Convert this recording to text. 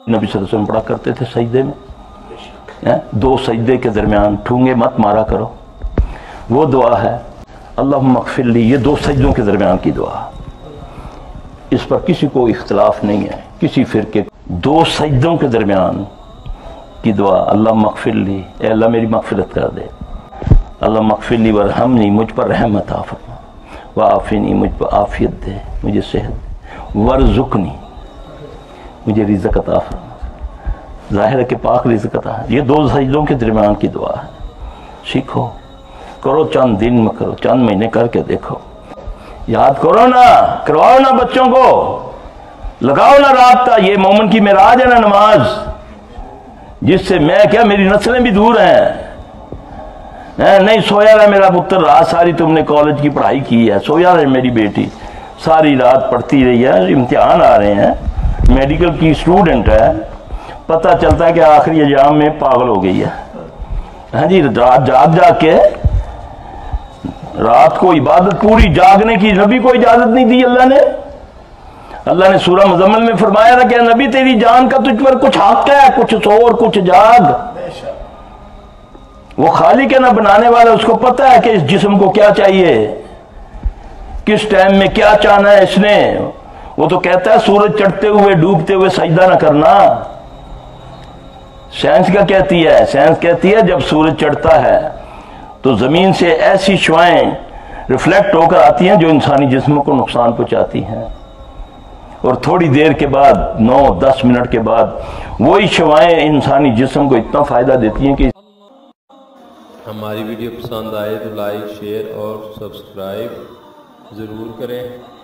नबी सल्लल्लाहु अलैहि वसल्लम पढ़ा करते थे सजदे में, दो सजदे के दरमियान ठूंगे मत मारा करो। वो दुआ है अल्लाहुम्मा अग़फ़िरली, ये दो सजदों के दरमियान की दुआ। इस पर किसी को इख्तिलाफ नहीं है, किसी फिरके। दो सजदों के दरमियान की दुआ, अल्लाहुम्मा अग़फ़िरली, ए अल्लाह मेरी मग़फ़िरत कर दे, अल्लाहुम्मा अग़फ़िरली वरहमनी, मुझ पर रहमत अता फरमा, वआफ़िनी, मुझ पर आफियत दे, मुझे सेहत दे, वरज़ुक़नी, मुझे रिज़्क़ अता फरमा। ज़ाहिर है कि पाक रिज़्क़ अता है। ये दो सजदों के दरमियान की दुआ है। सीखो, करो, चंद दिन में करो, चंद महीने करके देखो, याद करो ना, करवाओ ना बच्चों को, लगाओ ना राब्ता। ये मोमिन की मेराज है ना नमाज, जिससे मैं क्या मेरी नस्लें भी दूर हैं। नहीं सोया रहा मेरा पुत्र, रात सारी तुमने कॉलेज की पढ़ाई की है, सोया रहे मेरी बेटी, सारी रात पढ़ती रही है, इम्तिहान आ रहे हैं, मेडिकल की स्टूडेंट है, पता चलता है कि आखिरी एग्जाम में पागल हो गई है। हाँ जी, रात जाग जाग के, रात को इबादत पूरी जागने की नबी को इजाजत नहीं दी अल्लाह ने। अल्लाह ने सूरह मुज़म्मिल में फरमाया था कि नबी तेरी जान का तुझ पर कुछ हक है, कुछ सो और कुछ जाग। वो खालिक है ना बनाने वाला, उसको पता है कि इस जिस्म को क्या चाहिए, किस टाइम में क्या चाहना है इसने। वो तो कहता है सूरज चढ़ते हुए डूबते हुए सजदा ना करना। साइंस क्या कहती है? साइंस कहती है जब सूरज चढ़ता है तो जमीन से ऐसी शुआएं रिफ्लेक्ट होकर आती हैं जो इंसानी जिस्म को नुकसान पहुंचाती हैं, और थोड़ी देर के बाद 9-10 मिनट के बाद वही शुआएं इंसानी जिस्म को इतना फायदा देती हैं कि हमारी वीडियो पसंद आए तो लाइक, शेयर और सब्सक्राइब ज़रूर करें।